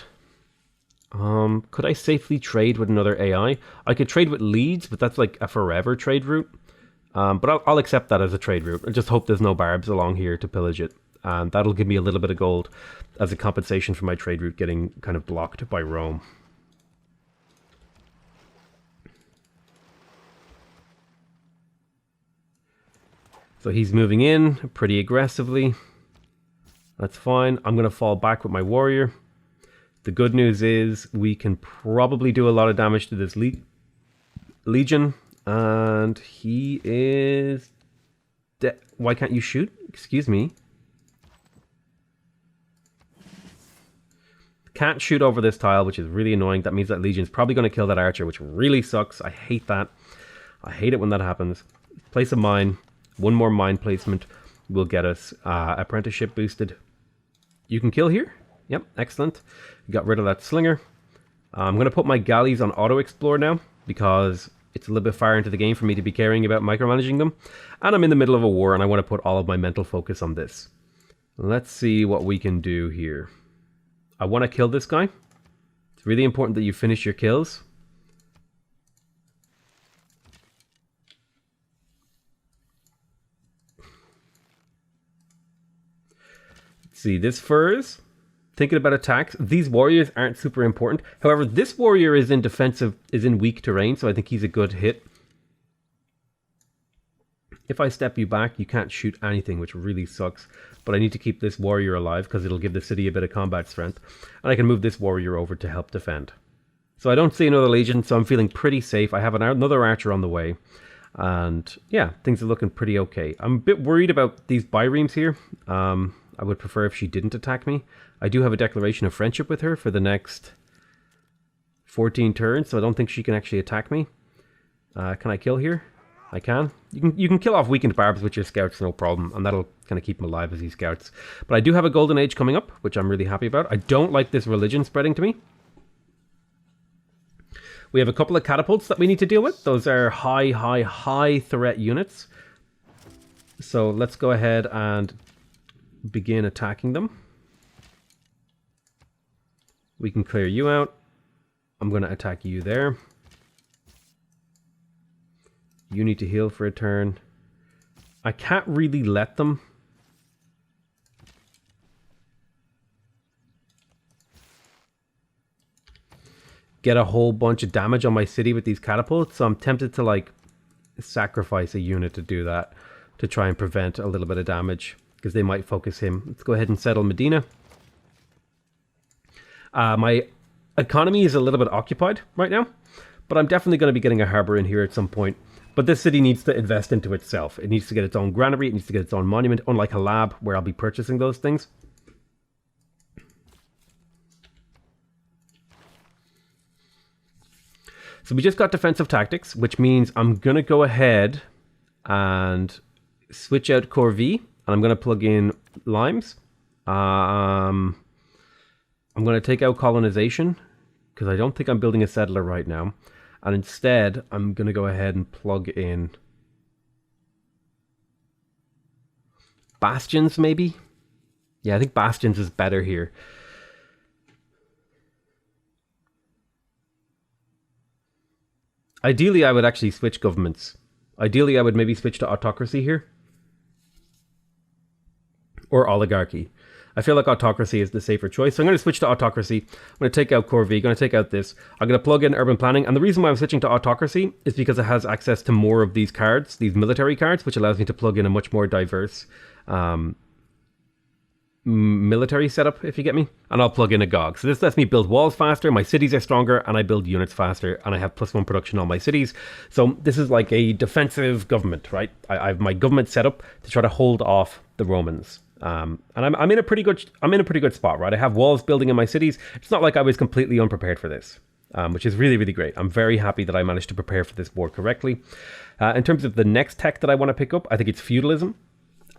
[SPEAKER 1] Could I safely trade with another AI? I could trade with leads, but that's like a forever trade route. But I'll accept that as a trade route. I just hope there's no barbs along here to pillage it. And that'll give me a little bit of gold as a compensation for my trade route getting kind of blocked by Rome. So he's moving in pretty aggressively. That's fine. I'm going to fall back with my warrior. The good news is we can probably do a lot of damage to this legion. And he is dead. Why can't you shoot? Excuse me. Can't shoot over this tile, which is really annoying. That means that legion's probably going to kill that archer, which really sucks. I hate that. I hate it when that happens. Place a mine. One more mine placement will get us apprenticeship boosted. You can kill here. Yep, excellent. Got rid of that slinger. I'm going to put my galleys on auto explore now because it's a little bit far into the game for me to be caring about micromanaging them. And I'm in the middle of a war and I want to put all of my mental focus on this. Let's see what we can do here. I want to kill this guy. It's really important that you finish your kills. See, this furs, thinking about attacks. These warriors aren't super important. However, this warrior is in defensive, is in weak terrain, so I think he's a good hit. If I step you back, you can't shoot anything, which really sucks. But I need to keep this warrior alive because it'll give the city a bit of combat strength. And I can move this warrior over to help defend. So I don't see another legion, so I'm feeling pretty safe. I have another archer on the way. And yeah, things are looking pretty okay. I'm a bit worried about these biremes here. I would prefer if she didn't attack me. I do have a declaration of friendship with her for the next 14 turns, so I don't think she can actually attack me. Can I kill here? I can. You can kill off weakened barbs with your scouts, no problem, and that'll kind of keep them alive as he scouts. But I do have a golden age coming up, which I'm really happy about. I don't like this religion spreading to me. We have a couple of catapults that we need to deal with. Those are high threat units. So let's go ahead and begin attacking them. We can clear you out. I'm going to attack you there. You need to heal for a turn. I can't really let them. Get a whole bunch of damage on my city with these catapults, so I'm tempted to like sacrifice a unit to do that, to try and prevent a little bit of damage, because they might focus him. Let's go ahead and settle Medina. My economy is a little bit occupied right now, but I'm definitely going to be getting a harbor in here at some point. But this city needs to invest into itself. It needs to get its own granary, it needs to get its own monument, unlike Halab, where I'll be purchasing those things. So we just got defensive tactics, which means I'm going to go ahead and switch out Corvée, and I'm going to plug in Limes. I'm going to take out colonization, because I don't think I'm building a settler right now. And instead, I'm going to go ahead and plug in Bastions, maybe? Yeah, I think Bastions is better here. Ideally, I would actually switch governments. Ideally, I would maybe switch to autocracy here. Or oligarchy. I feel like autocracy is the safer choice. So I'm going to switch to autocracy. I'm going to take out Corvée. Going to take out this. I'm going to plug in urban planning. And the reason why I'm switching to autocracy is because it has access to more of these cards, these military cards, which allows me to plug in a much more diverse military setup, if you get me, and I'll plug in a GOG. So this lets me build walls faster, my cities are stronger, and I build units faster, and I have +1 production on my cities. So this is like a defensive government, right? I have my government set up to try to hold off the Romans. And I'm in a pretty good spot, right? I have walls building in my cities. It's not like I was completely unprepared for this, which is really, really great. I'm very happy that I managed to prepare for this war correctly. In terms of the next tech that I want to pick up, I think it's feudalism.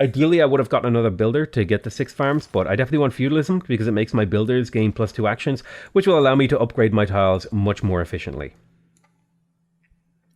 [SPEAKER 1] Ideally, I would have gotten another builder to get the 6 farms, but I definitely want feudalism because it makes my builders gain +2 actions, which will allow me to upgrade my tiles much more efficiently.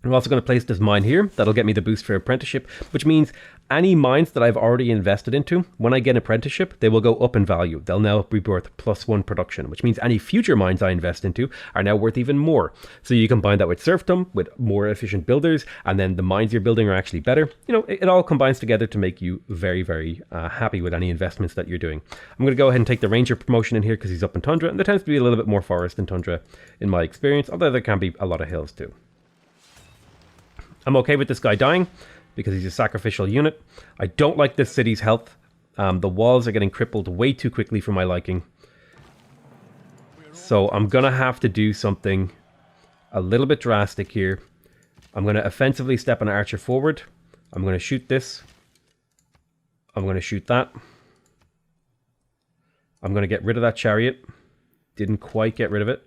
[SPEAKER 1] I'm also going to place this mine here. That'll get me the boost for apprenticeship, which means any mines that I've already invested into, when I get an apprenticeship, they will go up in value. They'll now be worth +1 production, which means any future mines I invest into are now worth even more. So you combine that with serfdom, with more efficient builders, and then the mines you're building are actually better. You know, it all combines together to make you very, very happy with any investments that you're doing. I'm going to go ahead and take the Ranger promotion in here because he's up in tundra, and there tends to be a little bit more forest in tundra in my experience, although there can be a lot of hills too. I'm okay with this guy dying because he's a sacrificial unit. I don't like this city's health. The walls are getting crippled way too quickly for my liking. So I'm going to have to do something a little bit drastic here. I'm going to offensively step an archer forward. I'm going to shoot this. I'm going to shoot that. I'm going to get rid of that chariot. Didn't quite get rid of it.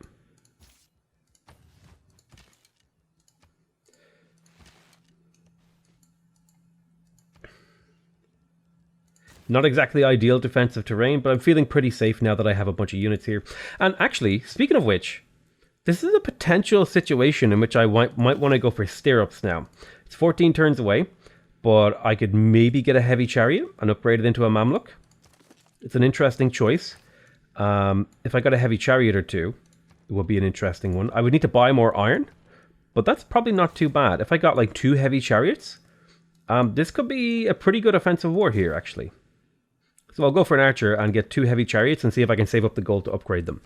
[SPEAKER 1] Not exactly ideal defensive terrain, but I'm feeling pretty safe now that I have a bunch of units here. And actually, speaking of which, this is a potential situation in which I might want to go for stirrups now. It's 14 turns away, but I could maybe get a heavy chariot and upgrade it into a Mamluk. It's an interesting choice. If I got a heavy chariot or two, it would be an interesting one. I would need to buy more iron, but that's probably not too bad. If I got like 2 heavy chariots, this could be a pretty good offensive war here, actually. So I'll go for an archer and get 2 heavy chariots and see if I can save up the gold to upgrade them.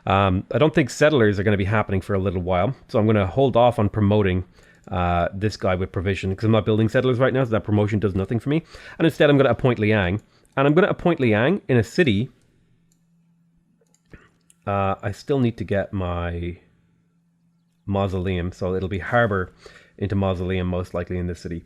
[SPEAKER 1] I don't think settlers are going to be happening for a little while, so I'm going to hold off on promoting this guy with provision because I'm not building settlers right now, so that promotion does nothing for me. And instead I'm going to appoint Liang. And I'm going to appoint Liang in a city. I still need to get my mausoleum, so it'll be harbor into mausoleum most likely in this city.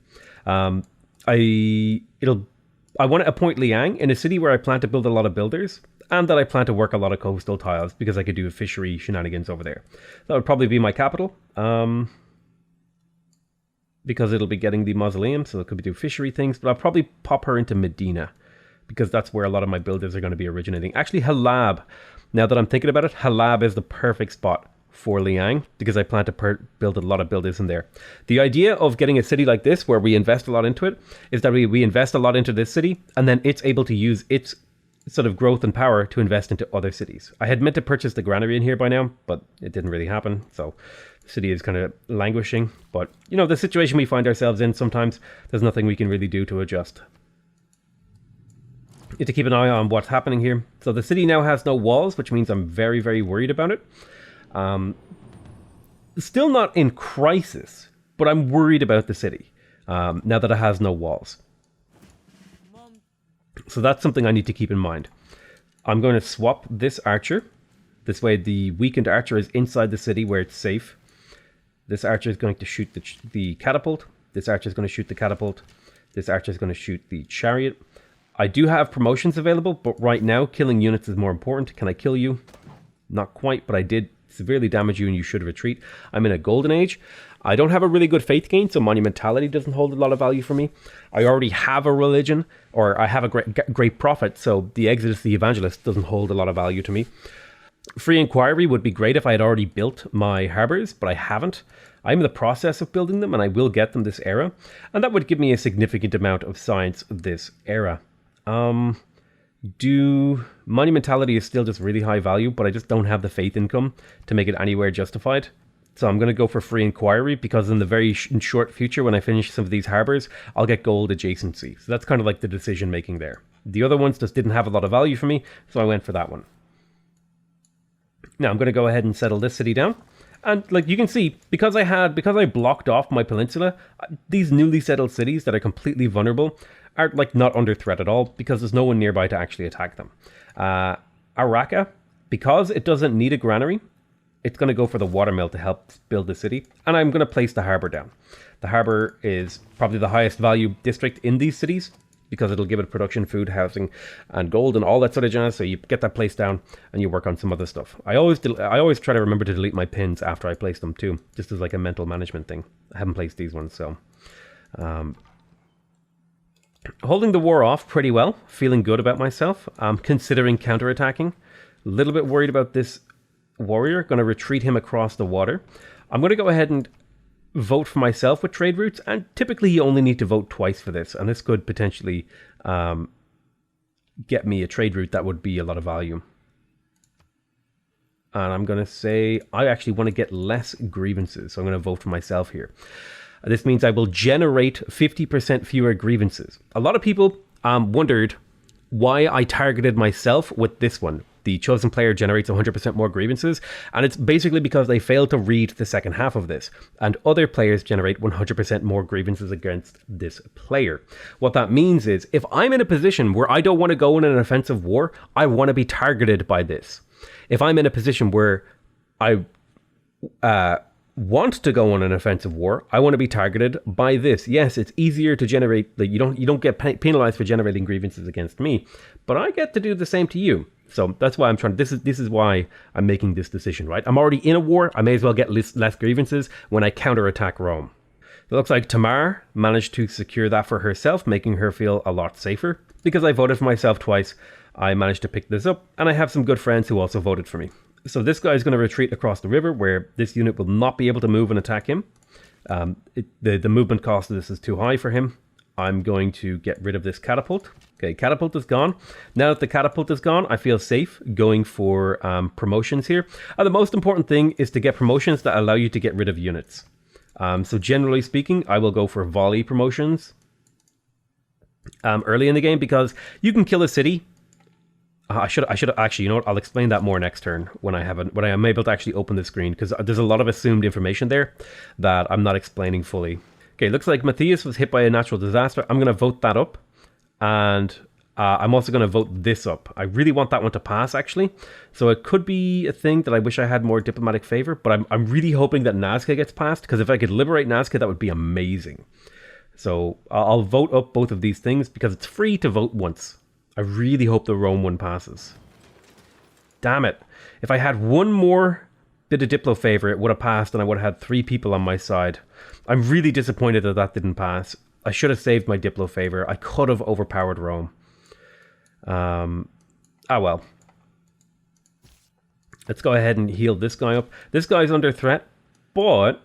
[SPEAKER 1] I want to appoint Liang in a city where I plan to build a lot of builders and that I plan to work a lot of coastal tiles because I could do fishery shenanigans over there. That would probably be my capital because it'll be getting the mausoleum, so it could be do fishery things, but I'll probably pop her into Medina because that's where a lot of my builders are going to be originating. Actually, Halab, now that I'm thinking about it, Halab is the perfect spot for Liang because I plan to build a lot of builders in there. The idea of getting a city like this where we invest a lot into it is that we invest a lot into this city and then it's able to use its sort of growth and power to invest into other cities. I had meant to purchase the granary in here by now, but it didn't really happen. So the city is kind of languishing. But, you know, the situation we find ourselves in, sometimes there's nothing we can really do to adjust. You have to keep an eye on what's happening here. So the city now has no walls, which means I'm very, very worried about it. Still not in crisis, but I'm worried about the city now that it has no walls. So that's something I need to keep in mind. I'm going to swap this archer. This way the weakened archer is inside the city where it's safe. This archer is going to shoot the catapult. This archer is going to shoot the catapult. This archer is going to shoot the chariot. I do have promotions available, but right now killing units is more important. Can I kill you? Not quite, but I did severely damage you and you should retreat. I'm in a golden age. I don't have a really good faith gain, so monumentality doesn't hold a lot of value for me. I already have a religion, or I have a great prophet, so the Exodus, the Evangelist, doesn't hold a lot of value to me. Free inquiry would be great if I had already built my harbors, but I haven't. I'm in the process of building them, and I will get them this era, and that would give me a significant amount of science this era. Monumentality is still just really high value, but I just don't have the faith income to make it anywhere justified. So I'm going to go for free inquiry because in the very short future, when I finish some of these harbors, I'll get gold adjacency. So that's kind of like the decision making there. The other ones just didn't have a lot of value for me, so I went for that one. Now I'm going to go ahead and settle this city down. And like you can see, because I blocked off my peninsula, these newly settled cities that are completely vulnerable are like not under threat at all because there's no one nearby to actually attack them. Araka, because it doesn't need a granary, it's going to go for the watermill to help build the city. And I'm going to place the harbour down. The harbour is probably the highest value district in these cities because it'll give it production, food, housing, and gold, and all that sort of jazz. So you get that place down and you work on some other stuff. I always try to remember to delete my pins after I place them too, just as like a mental management thing. I haven't placed these ones, so... holding the war off pretty well, feeling good about myself. Considering counterattacking. A little bit worried about this warrior. Going to retreat him across the water. I'm going to go ahead and vote for myself with trade routes, and typically you only need to vote twice for this, and this could potentially get me a trade route that would be a lot of value. And I'm going to say I actually want to get less grievances, so I'm going to vote for myself here. This means I will generate 50% fewer grievances. A lot of people wondered why I targeted myself with this one. The chosen player generates 100% more grievances, and it's basically because they failed to read the second half of this, and other players generate 100% more grievances against this player. What that means is, if I'm in a position where I don't want to go in an offensive war, I want to be targeted by this. If I'm in a position where I want to go on an offensive war, I want to be targeted by this. Yes, it's easier to generate, like, you don't get penalized for generating grievances against me, but I get to do the same to you. So that's why I'm trying. This is why I'm making this decision, right? I'm already in a war. I may as well get less grievances when I counterattack Rome. It looks like Tamar managed to secure that for herself, making her feel a lot safer. Because I voted for myself twice, I managed to pick this up, and I have some good friends who also voted for me. So this guy is going to retreat across the river, where this unit will not be able to move and attack him. The movement cost of this is too high for him. I'm going to get rid of this catapult. Okay, catapult is gone. Now that the catapult is gone, I feel safe going for promotions here. And the most important thing is to get promotions that allow you to get rid of units. So generally speaking, I will go for volley promotions early in the game, because you can kill a city. I should actually, you know what? I'll explain that more next turn when I am able to actually open the screen, because there's a lot of assumed information there that I'm not explaining fully. Okay, looks like Matthias was hit by a natural disaster. I'm going to vote that up, and I'm also going to vote this up. I really want that one to pass, actually. So it could be a thing that I wish I had more diplomatic favor, but I'm really hoping that Nazca gets passed, because if I could liberate Nazca, that would be amazing. So I'll vote up both of these things because it's free to vote once. I really hope the Rome one passes. Damn it. If I had one more bit of Diplo favor, it would have passed and I would have had 3 people on my side. I'm really disappointed that that didn't pass. I should have saved my Diplo favor. I could have overpowered Rome. Well. Let's go ahead and heal this guy up. This guy's under threat, but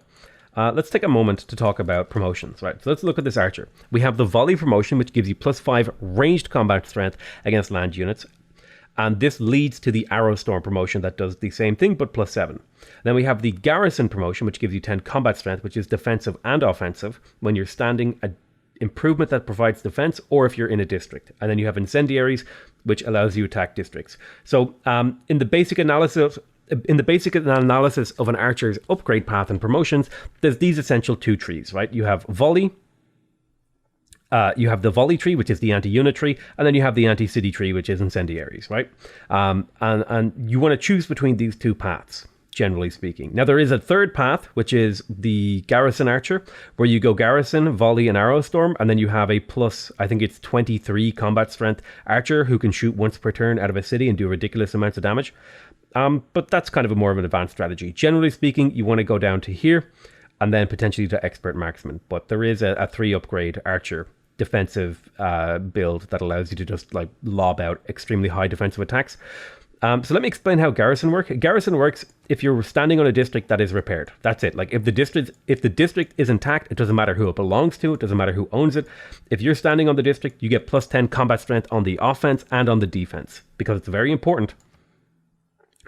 [SPEAKER 1] let's take a moment to talk about promotions, right? So let's look at this archer. We have the volley promotion, which gives you +5 ranged combat strength against land units. And this leads to the arrow storm promotion that does the same thing, but +7. Then we have the garrison promotion, which gives you 10 combat strength, which is defensive and offensive when you're standing, an improvement that provides defense, or if you're in a district. And then you have incendiaries, which allows you to attack districts. So in the basic analysis of an archer's upgrade path and promotions, there's these essential 2 trees, right? You have volley. You have the volley tree, which is the anti-unit tree, and then you have the anti-city tree, which is incendiaries, right? And you want to choose between these 2 paths, generally speaking. Now, there is a third path, which is the Garrison Archer, where you go Garrison, Volley, and Arrow Storm, and then you have a I think it's 23 combat strength Archer who can shoot once per turn out of a city and do ridiculous amounts of damage. But that's kind of a more of an advanced strategy. Generally speaking, you want to go down to here, and then potentially to Expert Marksman. But there is a 3 upgrade Archer defensive build that allows you to just like lob out extremely high defensive attacks. So let me explain how Garrison work. Garrison works if you're standing on a district that is repaired. That's it. Like if the district is intact, it doesn't matter who it belongs to. It doesn't matter who owns it. If you're standing on the district, you get +10 combat strength on the offense and on the defense, because it's very important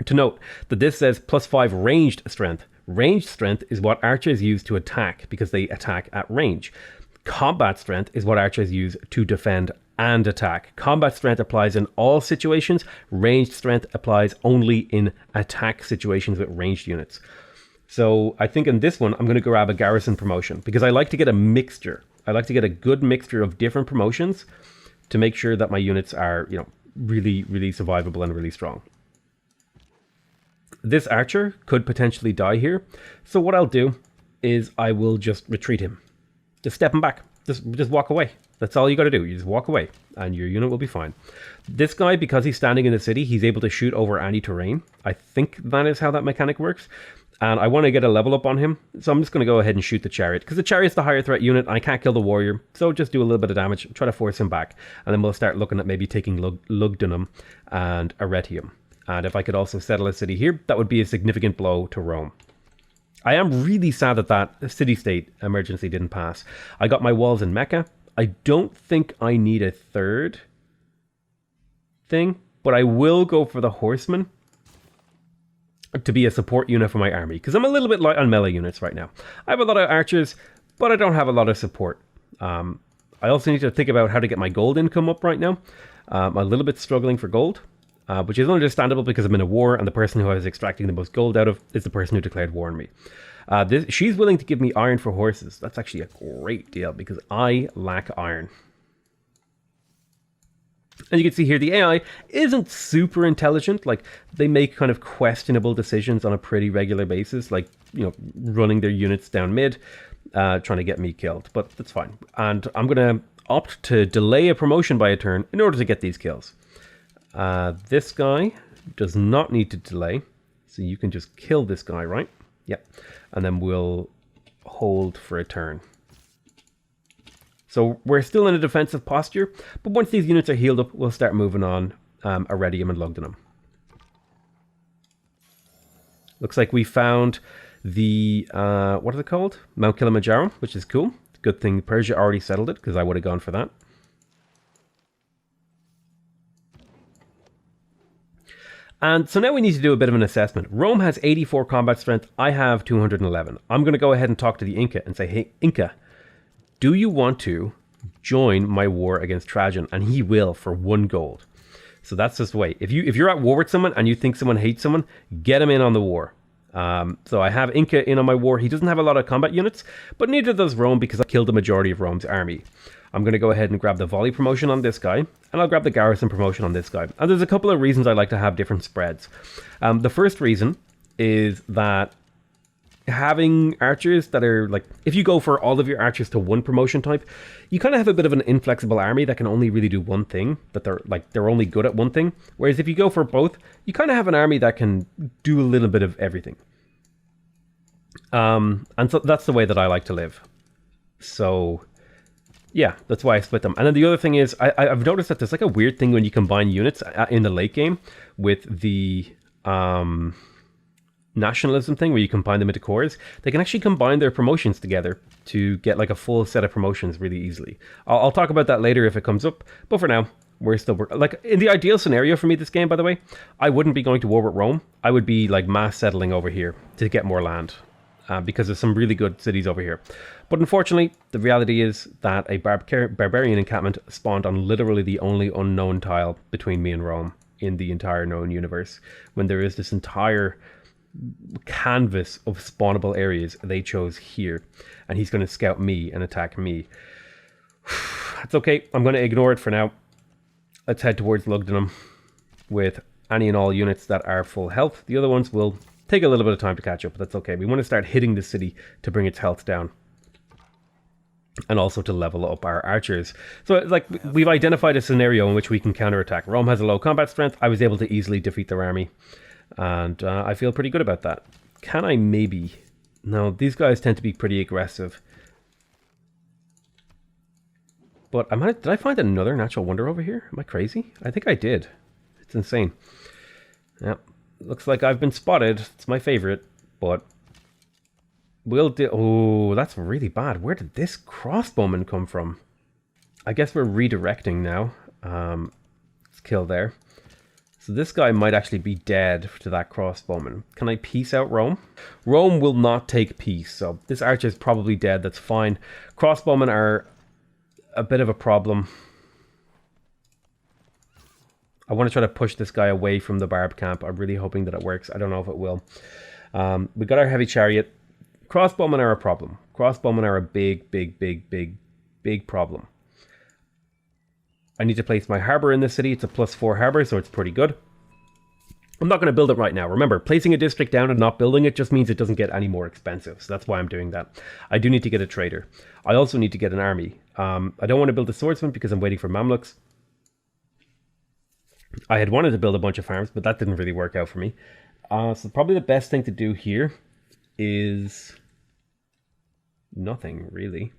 [SPEAKER 1] to note that this says +5 ranged strength. Ranged strength is what archers use to attack, because they attack at range. Combat strength is what archers use to defend and attack. Combat strength applies in all situations. Ranged strength applies only in attack situations with ranged units. So I think in this one, I'm going to grab a garrison promotion, because I like to get a mixture I like to get a good mixture of different promotions to make sure that my units are, you know, really, really survivable and really strong. This archer could potentially die here. So what I'll do is I will just retreat him. Just step him back. Just walk away. That's all you got to do. You just walk away and your unit will be fine. This guy, because he's standing in the city, he's able to shoot over any terrain. I think that is how that mechanic works. And I want to get a level up on him. So I'm just going to go ahead and shoot the chariot. Because the chariot's the higher threat unit. And I can't kill the warrior. So just do a little bit of damage. Try to force him back. And then we'll start looking at maybe taking Lugdunum and Arretium. And if I could also settle a city here, that would be a significant blow to Rome. I am really sad that that city-state emergency didn't pass. I got my walls in Mecca. I don't think I need a third thing. But I will go for the horsemen to be a support unit for my army, because I'm a little bit light on melee units right now. I have a lot of archers, but I don't have a lot of support. I also need to think about how to get my gold income up right now. I'm a little bit struggling for gold, which is understandable because I'm in a war, and the person who I was extracting the most gold out of is the person who declared war on me. She's willing to give me iron for horses. That's actually a great deal, because I lack iron. And you can see here, the AI isn't super intelligent. Like, they make kind of questionable decisions on a pretty regular basis, like, you know, running their units down mid, trying to get me killed. But that's fine. And I'm going to opt to delay a promotion by a turn in order to get these kills. This guy does not need to delay. So you can just kill this guy, right? Yep. And then we'll hold for a turn. So we're still in a defensive posture, but once these units are healed up, we'll start moving on Arretium and Lugdunum. Looks like we found the, what are they called? Mount Kilimanjaro, which is cool. Good thing Persia already settled it, because I would have gone for that. And so now we need to do a bit of an assessment. Rome has 84 combat strength. I have 211. I'm going to go ahead and talk to the Inca and say, hey, Inca, do you want to join my war against Trajan? And he will, for 1 gold. So that's just the way. If you're at war with someone and you think someone hates someone, get him in on the war. So I have Inca in on my war. He doesn't have a lot of combat units, but neither does Rome, because I killed the majority of Rome's army. I'm going to go ahead and grab the volley promotion on this guy, and I'll grab the garrison promotion on this guy. And there's a couple of reasons I like to have different spreads. The first reason is that having archers that are like, if you go for all of your archers to one promotion type, you kind of have a bit of an inflexible army that can only really do one thing, that they're only good at one thing. Whereas if you go for both, you kind of have an army that can do a little bit of everything. And so that's the way that I like to live. So yeah, that's why I split them. And then the other thing is, I've noticed that there's like a weird thing when you combine units in the late game with the nationalism thing, where you combine them into cores. They can actually combine their promotions together to get like a full set of promotions really easily. I'll talk about that later if it comes up, but for now we're still like, in the ideal scenario for me this game, by the way, I wouldn't be going to war with Rome. I would be like mass settling over here to get more land, because there's some really good cities over here. But unfortunately, the reality is that a barbarian encampment spawned on literally the only unknown tile between me and Rome in the entire known universe, when there is this entire canvas of spawnable areas they chose here, and he's going to scout me and attack me. It's okay, I'm going to ignore it for now. Let's head towards Lugdunum with any and all units that are full health. The other ones will take a little bit of time to catch up, but that's okay. We want to start hitting the city to bring its health down, and also to level up our archers. So it's like, we've identified a scenario in which we can counterattack. Rome has a low combat strength. I was able to easily defeat their army, and I feel pretty good about that. Can I maybe... No, these guys tend to be pretty aggressive. But did I find another natural wonder over here? Am I crazy? I think I did. It's insane. Yeah, looks like I've been spotted. It's my favorite, but we'll do... Oh, that's really bad. Where did this crossbowman come from? I guess we're redirecting now. Let's kill there. So this guy might actually be dead to that crossbowman. Can I peace out Rome? Rome will not take peace, so this archer is probably dead. That's fine. Crossbowmen are a bit of a problem. I want to try to push this guy away from the barb camp. I'm really hoping that it works. I don't know if it will. We got our heavy chariot. Crossbowmen are a problem. Crossbowmen are a big big problem. I need to place my harbour in this city. It's a +4 harbour, so it's pretty good. I'm not going to build it right now. Remember, placing a district down and not building it just means it doesn't get any more expensive. So that's why I'm doing that. I do need to get a trader. I also need to get an army. I don't want to build a swordsman because I'm waiting for Mamluks. I had wanted to build a bunch of farms, but that didn't really work out for me. So probably the best thing to do here is nothing, really.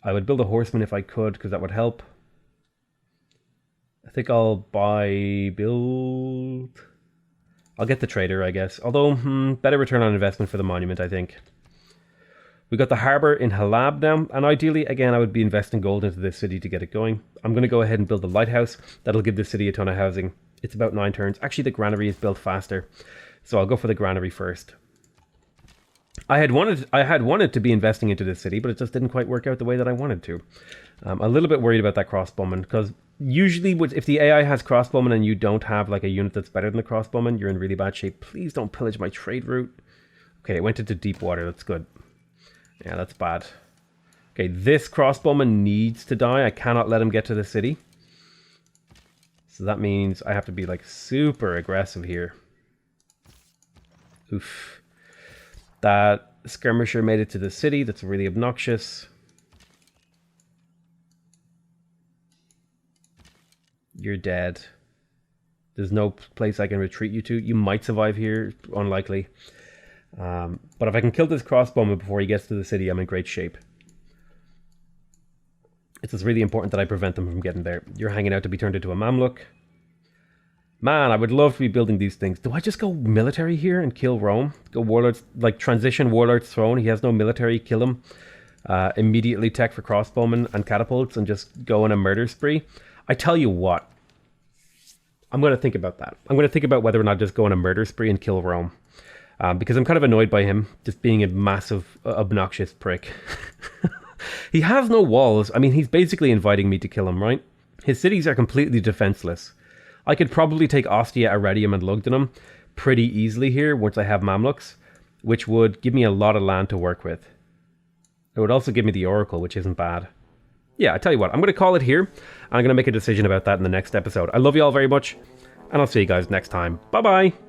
[SPEAKER 1] I would build a horseman if I could, because that would help. I think I'll build... I'll get the trader, I guess. Although, better return on investment for the monument, I think. We got the harbour in Halab now, and ideally, again, I would be investing gold into this city to get it going. I'm going to go ahead and build the lighthouse. That'll give this city a ton of housing. It's about 9 turns. Actually, the granary is built faster, so I'll go for the granary first. I had wanted to be investing into this city, but it just didn't quite work out the way that I wanted to. I'm a little bit worried about that crossbowman, because usually if the AI has crossbowman and you don't have like a unit that's better than the crossbowman, you're in really bad shape. Please don't pillage my trade route. Okay, it went into deep water. That's good. Yeah, that's bad. Okay, this crossbowman needs to die. I cannot let him get to the city. So that means I have to be like super aggressive here. Oof. That skirmisher made it to the city. That's really obnoxious. You're dead. There's no place I can retreat you to. You might survive here. Unlikely. But if I can kill this crossbowman before he gets to the city, I'm in great shape. It's just really important that I prevent them from getting there. You're hanging out to be turned into a Mamluk. Man, I would love to be building these things. Do I just go military here and kill Rome? Go Warlord's, like transition Warlord's throne. He has no military, kill him. Immediately tech for crossbowmen and catapults and just go on a murder spree. I tell you what. I'm going to think about that. I'm going to think about whether or not just go on a murder spree and kill Rome. Because I'm kind of annoyed by him just being a massive, obnoxious prick. He has no walls. I mean, he's basically inviting me to kill him, right? His cities are completely defenseless. I could probably take Ostia, Iridium, and Lugdunum pretty easily here once I have Mamluks, which would give me a lot of land to work with. It would also give me the Oracle, which isn't bad. Yeah, I tell you what, I'm going to call it here. I'm going to make a decision about that in the next episode. I love you all very much, and I'll see you guys next time. Bye-bye!